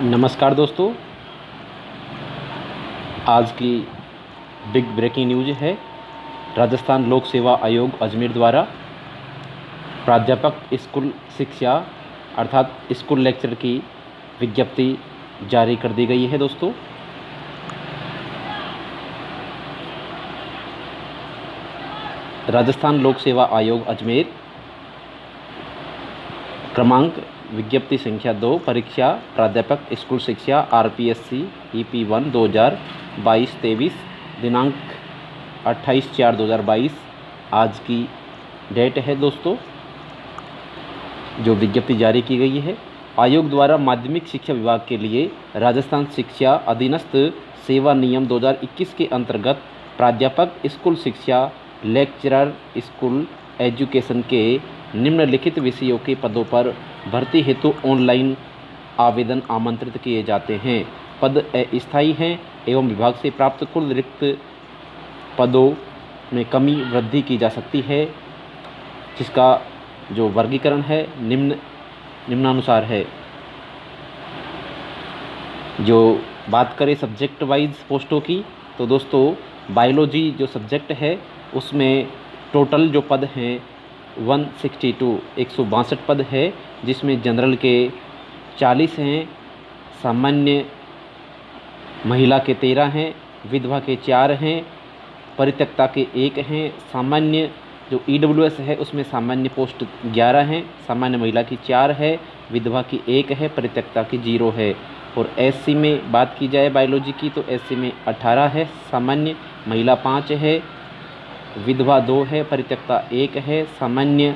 नमस्कार दोस्तों। आज की बिग ब्रेकिंग न्यूज़ है। राजस्थान लोक सेवा आयोग अजमेर द्वारा प्राध्यापक स्कूल शिक्षा अर्थात स्कूल लेक्चर की विज्ञप्ति जारी कर दी गई है। दोस्तों, राजस्थान लोक सेवा आयोग अजमेर क्रमांक विज्ञप्ति संख्या 2 परीक्षा प्राध्यापक स्कूल शिक्षा RPSC EP1 2022-23 दिनांक 28/4/2022 आज की डेट है। दोस्तों, जो विज्ञप्ति जारी की गई है, आयोग द्वारा माध्यमिक शिक्षा विभाग के लिए राजस्थान शिक्षा अधीनस्थ सेवा नियम 2021 के अंतर्गत प्राध्यापक स्कूल शिक्षा लेक्चरर स्कूल एजुकेशन के निम्नलिखित विषयों के पदों पर भर्ती हेतु ऑनलाइन आवेदन आमंत्रित किए जाते हैं। पद अस्थायी हैं एवं विभाग से प्राप्त कुल रिक्त पदों में कमी वृद्धि की जा सकती है, जिसका जो वर्गीकरण है निम्नानुसार है। जो बात करें सब्जेक्ट वाइज पोस्टों की, तो दोस्तों बायोलॉजी जो सब्जेक्ट है उसमें टोटल जो पद हैं 162 पद है, जिसमें जनरल के 40 हैं, सामान्य महिला के 13 हैं, विधवा के 4 हैं, परित्यक्ता के 1 हैं। सामान्य जो EWS है उसमें सामान्य पोस्ट 11 हैं, सामान्य महिला की 4 है, विधवा की 1 है, परित्यक्ता की 0 है। और SC में बात की जाए बायोलॉजी की, तो SC में 18 है, सामान्य महिला 5 है, विधवा 2 है, परित्यक्ता 1 है। सामान्य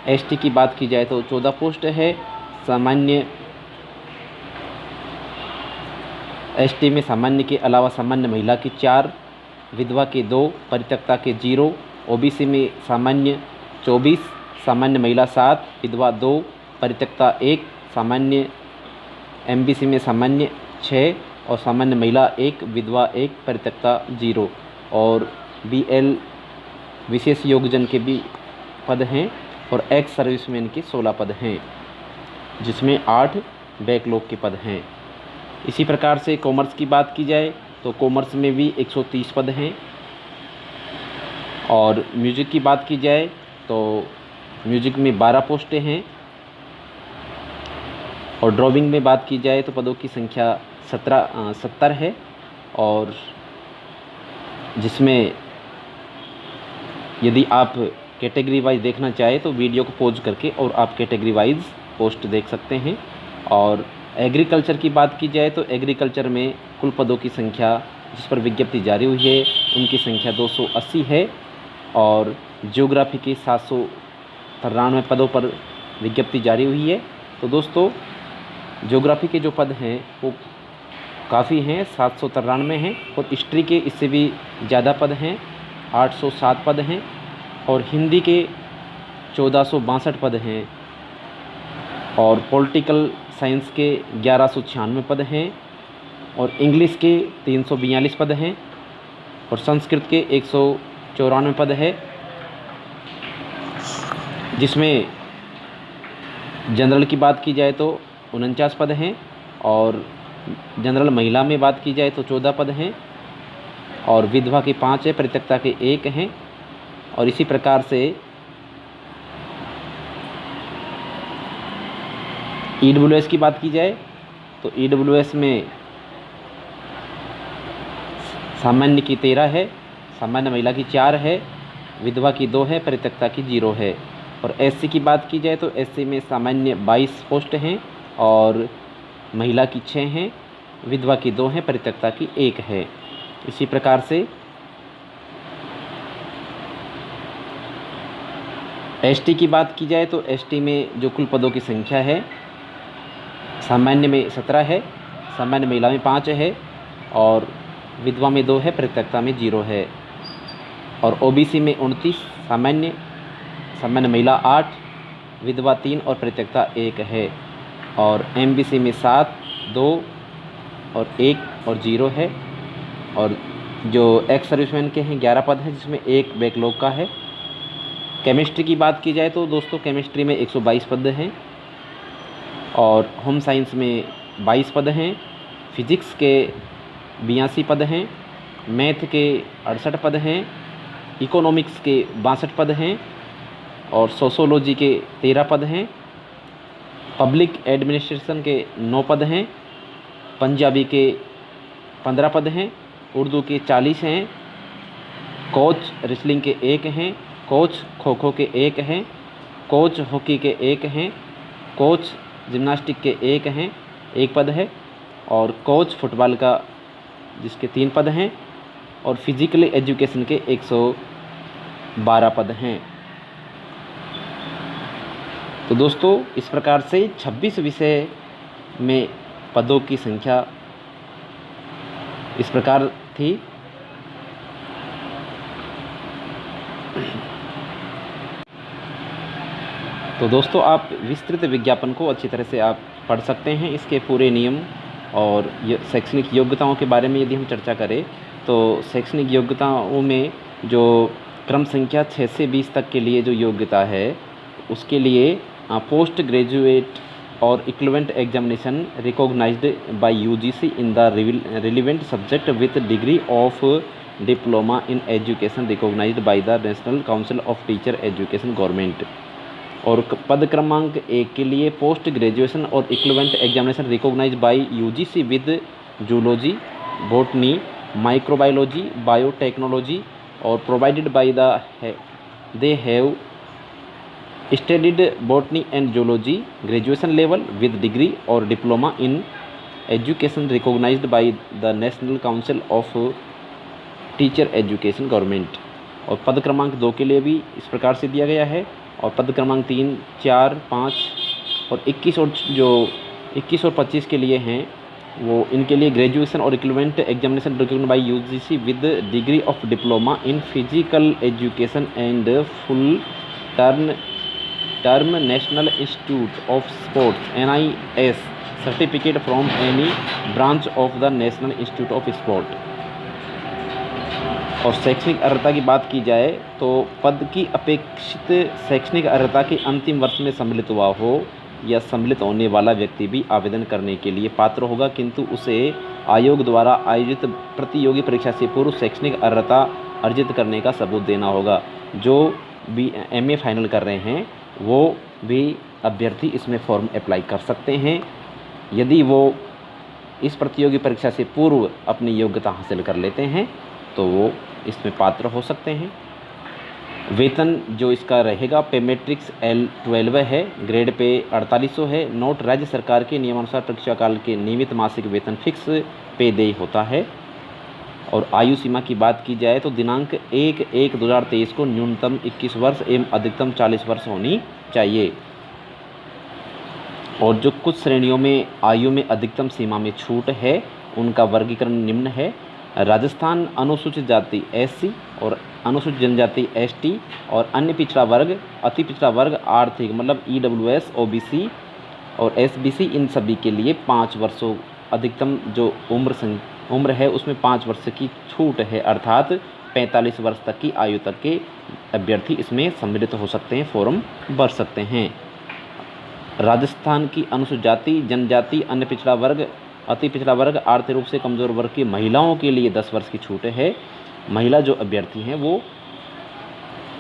ST की बात की जाए तो 14 पोस्ट है, सामान्य ST में सामान्य के अलावा सामान्य महिला की 4, विधवा के 2, परित्यक्ता के 0। OBC में सामान्य 24, सामान्य महिला 7, विधवा 2, परित्यक्ता 1, सामान्य MBC में सामान्य 6 और सामान्य महिला 1, विधवा 1, परित्यक्ता 0। और BL विशेष योगजन के भी पद हैं और एक्स सर्विसमैन के 16 पद हैं, जिसमें 8 बैकलॉग के पद हैं। इसी प्रकार से कॉमर्स की बात की जाए तो कॉमर्स में भी 130 पद हैं। और म्यूजिक की बात की जाए तो म्यूजिक में 12 पोस्टें हैं। और ड्राइंग में बात की जाए तो पदों की संख्या 70 है, और जिसमें यदि आप कैटेगरी वाइज देखना चाहें तो वीडियो को पॉज करके और आप कैटेगरी वाइज पोस्ट देख सकते हैं। और एग्रीकल्चर की बात की जाए तो एग्रीकल्चर में कुल पदों की संख्या जिस पर विज्ञप्ति जारी हुई है उनकी संख्या 280 है, और ज्योग्राफी के 793 पदों पर विज्ञप्ति जारी हुई है। तो दोस्तों, ज्योग्राफी के जो पद हैं वो काफ़ी हैं, 793 हैं, और हिस्ट्री के इससे भी ज़्यादा पद हैं, 807 पद हैं, और हिंदी के 1462 पद हैं, और पॉलिटिकल साइंस के 1196 पद हैं, और इंग्लिश के 342 पद हैं, और संस्कृत के 194 पद है, जिसमें जनरल की बात की जाए तो 49 पद हैं, और जनरल महिला में बात की जाए तो 14 पद हैं, और विधवा के 5 है, परित्यक्ता के 1 हैं। और इसी प्रकार से EWS की बात की जाए तो EWS में सामान्य की 13 है, सामान्य महिला की 4 है, विधवा की 2 है, परित्यक्ता की 0 है। और SC की बात की जाए तो SC में सामान्य 22 पोस्ट हैं, और महिला की 6 हैं, विधवा की 2 हैं, परित्यक्ता की 1 है। इसी प्रकार से ST की बात की जाए तो ST में जो कुल पदों की संख्या है, सामान्य में 17 है, सामान्य महिला में 5 है, और विधवा में 2 है, परित्यक्ता में 0 है। और OBC में 29, सामान्य महिला 8, विधवा 3 और परित्यक्ता 1 है। और MBC में 7, 2 और 1 और 0 है। और जो एक्स सर्विसमैन के हैं 11 पद हैं, जिसमें 1 बैकलॉग का है। केमिस्ट्री की बात की जाए तो दोस्तों केमिस्ट्री में 122 पद हैं, और होम साइंस में 22 पद हैं, फिजिक्स के 82 पद हैं, मैथ के 68 पद हैं, इकोनॉमिक्स के 62 पद हैं और सोशोलॉजी के 13 पद हैं, पब्लिक एडमिनिस्ट्रेशन के 9 पद हैं, पंजाबी के 15 पद हैं, उर्दू के 40 हैं, कोच रेसलिंग के 1 हैं, कोच खो खो के 1 हैं, कोच हॉकी के 1 हैं, कोच जिम्नास्टिक के 1 हैं, 1 पद है, और कोच फुटबॉल का जिसके 3 पद हैं, और फिजिकल एजुकेशन के 112 पद हैं। तो दोस्तों इस प्रकार से 26 विषय में पदों की संख्या इस प्रकार थी। तो दोस्तों आप विस्तृत विज्ञापन को अच्छी तरह से आप पढ़ सकते हैं। इसके पूरे नियम और शैक्षणिक योग्यताओं के बारे में यदि हम चर्चा करें तो शैक्षणिक योग्यताओं में जो क्रम संख्या 6 से 20 तक के लिए जो योग्यता है उसके लिए पोस्ट ग्रेजुएट और equivalent examination recognised by UGC in the relevant subject with degree of diploma in education recognised by the national council of teacher education government. और पद क्रमांक 1 के लिए पोस्ट ग्रेजुएशन और equivalent examination recognised by UGC with zoology, botany, microbiology, biotechnology और provided by they have studied botany and zoology graduation level with degree और diploma in education recognised by the national council of teacher education government. और पद क्रमांक 2 के लिए भी इस प्रकार से दिया गया है। और पद क्रमांक 3, 4, 5 और 21 और जो 21 और 25 के लिए हैं वो इनके लिए ग्रेजुएशन और equivalent examination recognised by UGC with degree of diploma in physical education and full term national institute of sports NIS certificate from any branch of the national institute of sport. और शैक्षणिक अर्हता की बात की जाए तो पद की अपेक्षित शैक्षणिक अर्हता के अंतिम वर्ष में सम्मिलित हुआ हो या सम्मिलित होने वाला व्यक्ति भी आवेदन करने के लिए पात्र होगा, किंतु उसे आयोग द्वारा आयोजित प्रतियोगी परीक्षा से पूर्व शैक्षणिक अर्हता अर्जित करने का सबूत देना होगा। जो भी MA फाइनल कर रहे हैं वो भी अभ्यर्थी इसमें फॉर्म अप्लाई कर सकते हैं यदि वो इस प्रतियोगी परीक्षा से पूर्व अपनी योग्यता हासिल कर लेते हैं तो वो इसमें पात्र हो सकते हैं। वेतन जो इसका रहेगा पे मैट्रिक्स L12 है, ग्रेड पे 4800 है। नोट राज्य सरकार के नियमानुसार परीक्षा काल के नियमित मासिक वेतन फिक्स पे देय होता है। और आयु सीमा की बात की जाए तो दिनांक 1/1/2023 को न्यूनतम 21 वर्ष एवं अधिकतम 40 वर्ष होनी चाहिए। और जो कुछ श्रेणियों में आयु में अधिकतम सीमा में छूट है उनका वर्गीकरण निम्न है। राजस्थान अनुसूचित जाति SC और अनुसूचित जनजाति ST और अन्य पिछड़ा वर्ग, अति पिछड़ा वर्ग आर्थिक मतलब EWS, OBC और SBC इन सभी के लिए 5 वर्षों अधिकतम जो उम्र है उसमें 5 वर्ष की छूट है, अर्थात 45 वर्ष तक की आयु तक के अभ्यर्थी इसमें सम्मिलित हो सकते हैं, फॉर्म भर सकते हैं। राजस्थान की अनुसूचित जाति, जनजाति, अन्य पिछड़ा वर्ग, अति पिछड़ा वर्ग, आर्थिक रूप से कमज़ोर वर्ग की महिलाओं के लिए 10 वर्ष की छूट है। महिला जो अभ्यर्थी हैं वो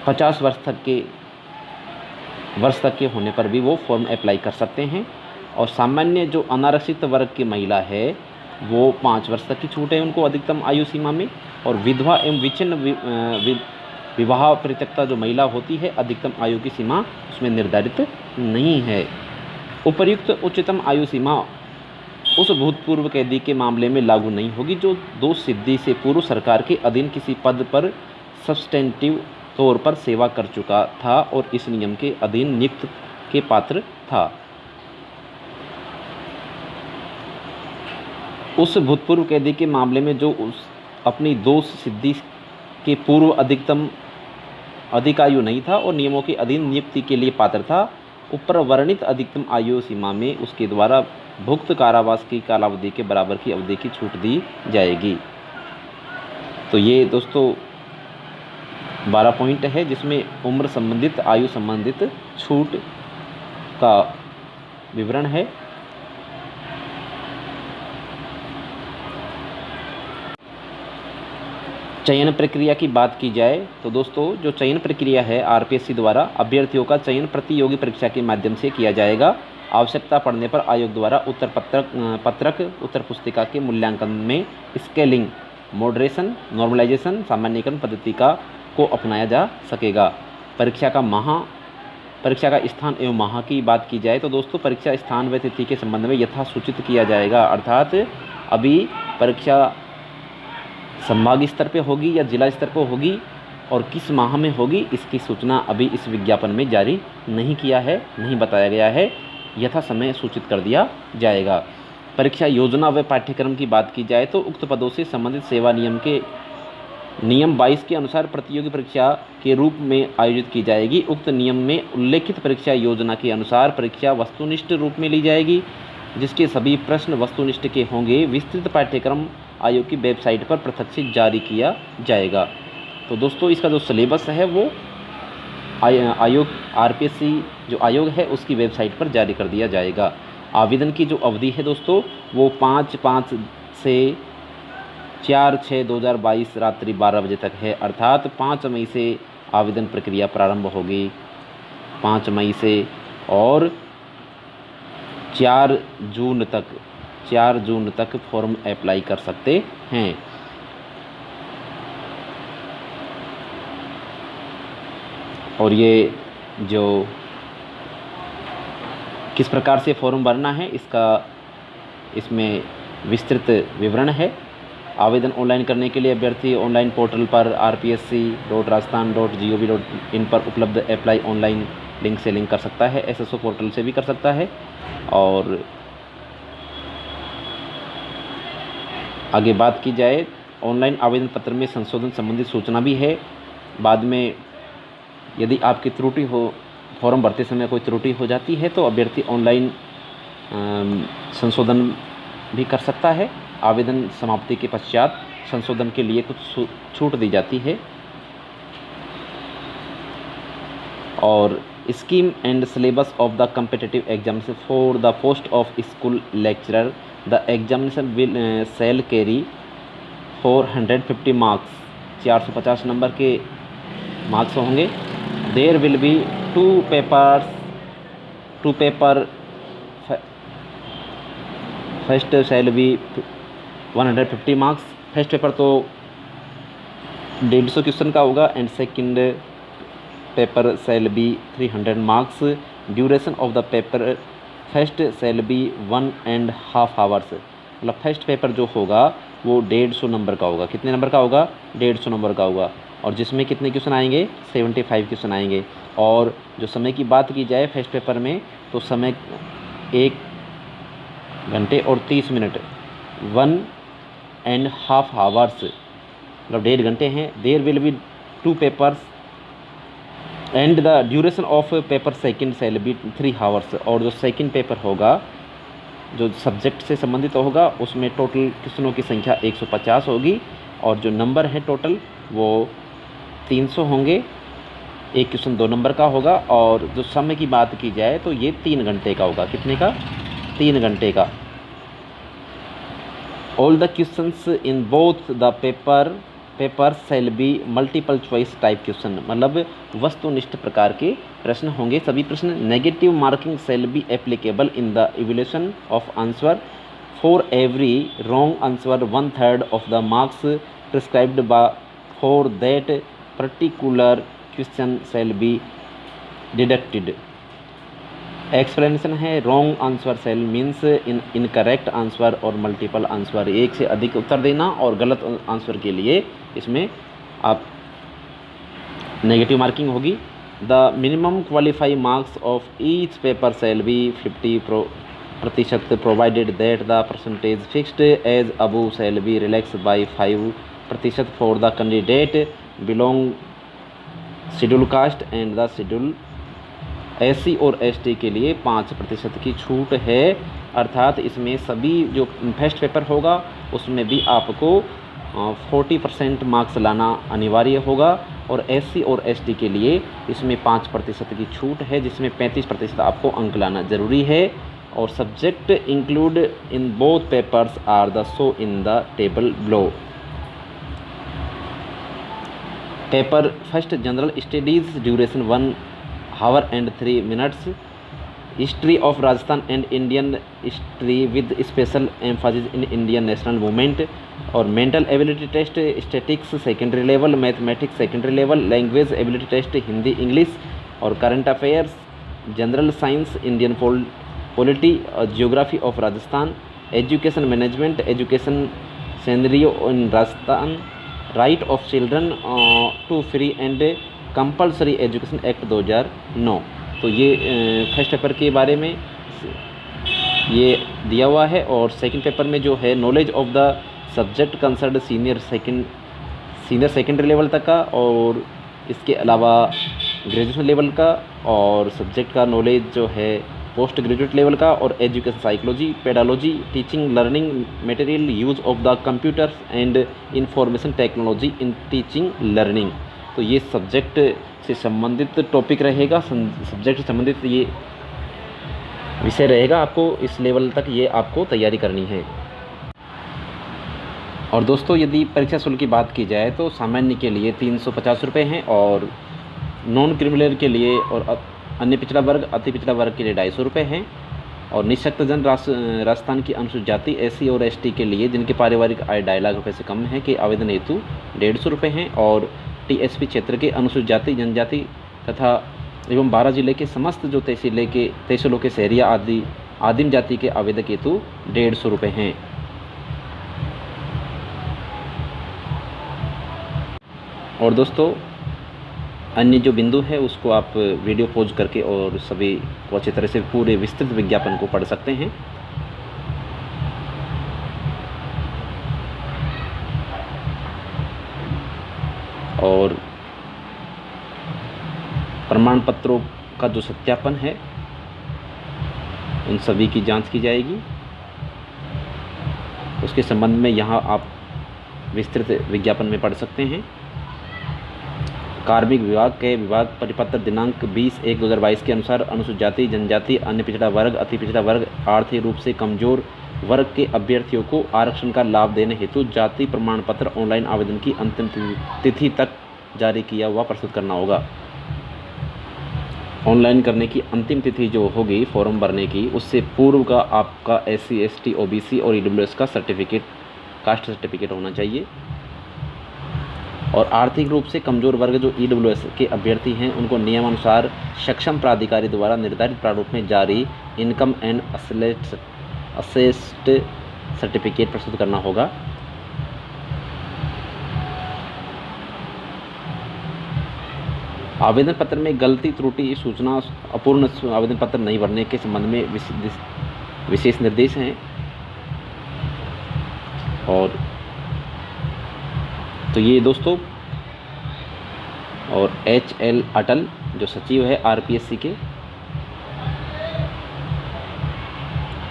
50 वर्ष तक के होने पर भी वो फॉर्म अप्लाई कर सकते हैं। और सामान्य जो अनारक्षित वर्ग की महिला है वो 5 वर्ष तक की छूट है उनको अधिकतम आयु सीमा में। और विधवा एवं विच्छिन्न विवाह परित्यक्ता जो महिला होती है अधिकतम आयु की सीमा उसमें निर्धारित नहीं है। उपर्युक्त उच्चतम आयु सीमा उस भूतपूर्व कैदी के मामले में लागू नहीं होगी जो दोष सिद्धि से पूर्व सरकार के अधीन किसी पद पर सब्सटेंटिव तौर पर सेवा कर चुका था और इस नियम के अधीन नियुक्त के पात्र था। उस भूतपूर्व कैदी के मामले में जो अपनी दोष सिद्धि के पूर्व अधिक आयु नहीं था और नियमों के अधीन नियुक्ति के लिए पात्र था, ऊपर वर्णित अधिकतम आयु सीमा में उसके द्वारा भुक्त कारावास की कालावधि के बराबर की अवधि की छूट दी जाएगी। तो ये दोस्तों 12 पॉइंट है जिसमें उम्र संबंधित, आयु संबंधित छूट का विवरण है। चयन प्रक्रिया की बात की जाए तो दोस्तों जो चयन प्रक्रिया है आरपीएससी द्वारा अभ्यर्थियों का चयन प्रतियोगी परीक्षा के माध्यम से किया जाएगा। आवश्यकता पड़ने पर आयोग द्वारा पत्रक उत्तर पुस्तिका के मूल्यांकन में स्केलिंग, मॉडरेशन, नॉर्मलाइजेशन, सामान्यीकरण पद्धति को अपनाया जा सकेगा। परीक्षा का स्थान एवं माह की बात की जाए तो दोस्तों परीक्षा स्थान व तिथि के संबंध में यथासूचित किया जाएगा। अर्थात अभी परीक्षा संभाग स्तर पे होगी या जिला स्तर पर होगी और किस माह में होगी इसकी सूचना अभी इस विज्ञापन में जारी नहीं किया है, नहीं बताया गया है, यथा समय सूचित कर दिया जाएगा। परीक्षा योजना व पाठ्यक्रम की बात की जाए तो उक्त पदों से संबंधित सेवा नियम 22 के अनुसार प्रतियोगी परीक्षा के रूप में आयोजित की जाएगी। उक्त नियम में उल्लेखित परीक्षा योजना के अनुसार परीक्षा वस्तुनिष्ठ रूप में ली जाएगी, जिसके सभी प्रश्न वस्तुनिष्ठ के होंगे। विस्तृत पाठ्यक्रम आयोग की वेबसाइट पर पृथक से जारी किया जाएगा। तो दोस्तों इसका जो सिलेबस है वो आयोग आरपीएससी जो आयोग है उसकी वेबसाइट पर जारी कर दिया जाएगा। आवेदन की जो अवधि है दोस्तों वो 5 से 4/6/2022 रात्रि 12 बजे तक है। अर्थात 5 मई से आवेदन प्रक्रिया प्रारंभ होगी, 5 मई से, और 4 जून तक फॉर्म अप्लाई कर सकते हैं। और ये जो किस प्रकार से फॉर्म भरना है इसमें विस्तृत विवरण है। आवेदन ऑनलाइन करने के लिए अभ्यर्थी ऑनलाइन पोर्टल पर rpsc.rajasthan.gov.in पर उपलब्ध अप्लाई ऑनलाइन लिंक से लिंक कर सकता है। एसएसओ पोर्टल से भी कर सकता है। और आगे बात की जाए ऑनलाइन आवेदन पत्र में संशोधन संबंधी सूचना भी है। बाद में यदि आपकी त्रुटि हो, फॉर्म भरते समय कोई त्रुटि हो जाती है तो अभ्यर्थी ऑनलाइन संशोधन भी कर सकता है। आवेदन समाप्ति के पश्चात संशोधन के लिए कुछ छूट दी जाती है। और scheme and syllabus of the competitive examination for the post of school lecturer, the examination will shall carry 450 marks, 450 number के मार्क्स होंगे। There will be two paper first shall be 150 marks. First paper तो 150 question का होगा and second paper shall be 300 marks. Duration of the paper first shall be 1.5 hours. मतलब first paper जो होगा वो 150 number का होगा। कितने नंबर का होगा? 150 नंबर का होगा। और जिसमें कितने क्वेश्चन आएंगे? 75 क्वेश्चन आएंगे। और जो समय की बात की जाए फर्स्ट पेपर में तो समय 1 घंटे और 30 मिनट, 1.5 आवर्स, मतलब 1.5 घंटे हैं। There will be 2 papers and the duration of paper second shall be 3 hours. और जो सेकंड पेपर होगा जो सब्जेक्ट से संबंधित होगा उसमें टोटल क्वेश्चनों की संख्या 150 होगी और जो नंबर है टोटल वो 300 होंगे। एक क्वेश्चन 2 नंबर का होगा। और जो समय की बात की जाए तो ये 3 घंटे का होगा। कितने का? 3 घंटे का। All the questions in both the paper shall be multiple choice type question, मतलब वस्तुनिष्ठ प्रकार के प्रश्न होंगे सभी प्रश्न। Negative marking shall be applicable in the evaluation of answer. For every wrong answer 1/3 of the marks prescribed for that particular question shall be deducted. Explanation है wrong answer शैल means incorrect answer और multiple answer, एक से अधिक उत्तर देना और गलत answer के लिए इसमें आप नेगेटिव मार्किंग होगी। The minimum qualify marks of each paper shall be 50% provided that the percentage fixed as above shall be relax by 5% for the candidate belong schedule caste and the schedule SC और ST के लिए 5% की छूट है। अर्थात इसमें सभी जो फर्स्ट पेपर होगा उसमें भी आपको 40% मार्क्स लाना अनिवार्य होगा और एससी और एसटी के लिए इसमें 5% की छूट है, जिसमें 35% आपको अंक लाना ज़रूरी है। और subject include in both papers are the show in the table below. Paper first general studies duration 1 hour and 3 minutes, history of Rajasthan and Indian history with special emphasis in Indian national movement, और mental ability test statics secondary level, mathematics secondary level, language ability test Hindi English, और current affairs, general science, Indian polity, geography of Rajasthan, education management, education scenario in Rajasthan, right of children to free and compulsory education act 2009। तो ये first paper के बारे में ये दिया हुआ है। और सेकंड पेपर में जो है knowledge of the subject concern senior secondary level तक का, और इसके अलावा ग्रेजुएशन लेवल का, और सब्जेक्ट का नॉलेज जो है पोस्ट ग्रेजुएट लेवल का, और education psychology, pedology, teaching learning material, use of the computers and information technology in teaching learning. तो ये सब्जेक्ट से संबंधित टॉपिक रहेगा, सब्जेक्ट से संबंधित ये विषय रहेगा। आपको इस लेवल तक ये आपको तैयारी करनी है। और दोस्तों यदि परीक्षा शुल्क की बात की जाए तो सामान्य के लिए 350 रुपये हैं, और नॉन क्रिमिनल के लिए और अन्य पिछड़ा वर्ग, अति पिछड़ा वर्ग के लिए 250 रुपये हैं, और निःशक्त जन राजस्थान की अनुसूचित जाति, एससी और एसटी के लिए जिनके पारिवारिक आय 2.5 लाख रुपये से कम है के आवेदन हेतु 150 रुपये हैं, और टीएसपी क्षेत्र के अनुसूचित जाति जनजाति तथा एवं 12 जिले के समस्त जो तहसीलों के शहरिया आदिम जाति के आवेदक हेतु 150 रुपये हैं। और दोस्तों अन्य जो बिंदु है उसको आप वीडियो पॉज करके और सभी को अच्छी तरह से पूरे विस्तृत विज्ञापन को पढ़ सकते हैं। और प्रमाण पत्रों का जो सत्यापन है उन सभी की जांच की जाएगी। उसके संबंध में यहाँ आप विस्तृत विज्ञापन में पढ़ सकते हैं। कार्मिक विभाग के विभाग परिपत्र दिनांक 20/1/2022 के अनुसार अनुसूचित जाति जनजाति, अन्य पिछड़ा वर्ग, अति पिछड़ा वर्ग, आर्थिक रूप से कमजोर वर्ग के अभ्यर्थियों को आरक्षण का लाभ देने हेतु जाति प्रमाण पत्र ऑनलाइन आवेदन की अंतिम तिथि तक जारी किया हुआ प्रस्तुत करना होगा। ऑनलाइन करने की अंतिम तिथि जो होगी फॉर्म भरने की, उससे पूर्व का आपका SC ST OBC और EWS का सर्टिफिकेट, कास्ट सर्टिफिकेट होना चाहिए। और आर्थिक रूप से कमजोर वर्ग जो EWS के अभ्यर्थी हैं उनको नियमानुसार सक्षम प्राधिकारी द्वारा निर्धारित प्रारूप में जारी इनकम एंड असेस्ड सर्टिफिकेट प्रस्तुत करना होगा। आवेदन पत्र में गलती त्रुटि सूचना अपूर्ण आवेदन पत्र नहीं भरने के संबंध में विशेष निर्देश हैं। और तो ये दोस्तों, और HL अटल जो सचिव है RPSC के,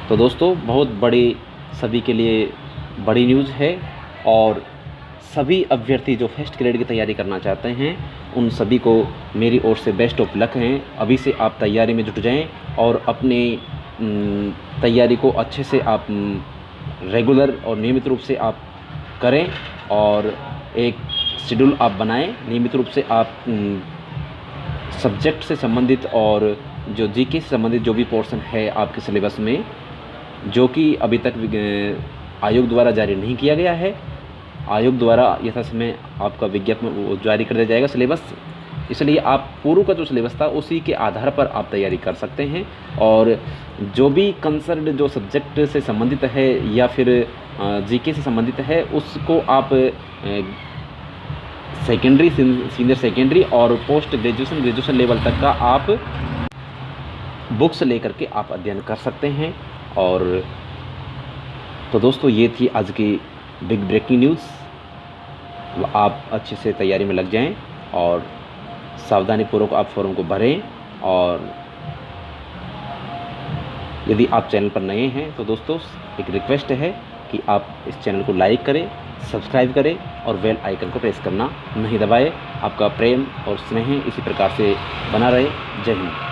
तो दोस्तों बहुत बड़ी सभी के लिए बड़ी न्यूज़ है। और सभी अभ्यर्थी जो फर्स्ट ग्रेड की तैयारी करना चाहते हैं उन सभी को मेरी ओर से बेस्ट ऑफ लक हैं। अभी से आप तैयारी में जुट जाएं और अपनी तैयारी को अच्छे से आप रेगुलर और नियमित रूप से आप करें, और एक शेड्यूल आप बनाएं। नियमित रूप से आप सब्जेक्ट से संबंधित और जो GK से संबंधित जो भी पोर्शन है आपके सिलेबस में, जो कि अभी तक आयोग द्वारा जारी नहीं किया गया है, आयोग द्वारा यथासमय आपका विज्ञापन जारी कर दिया जाएगा सिलेबस, इसलिए आप पूर्व का जो सिलेबस था उसी के आधार पर आप तैयारी कर सकते हैं। और जो भी कंसर्न जो सब्जेक्ट से संबंधित है या फिर GK से संबंधित है उसको आप सेकेंडरी, सीनियर सेकेंडरी और पोस्ट ग्रेजुएशन लेवल तक का आप बुक्स लेकर के आप अध्ययन कर सकते हैं। और तो दोस्तों ये थी आज की बिग ब्रेकिंग न्यूज़। आप अच्छे से तैयारी में लग जाएं और सावधानीपूर्वक आप फॉर्म को भरें। और यदि आप चैनल पर नए हैं तो दोस्तों एक रिक्वेस्ट है कि आप इस चैनल को लाइक करें, सब्सक्राइब करें और बेल आइकन को प्रेस करना नहीं दबाएं। आपका प्रेम और स्नेह इसी प्रकार से बना रहे। जय हिंद।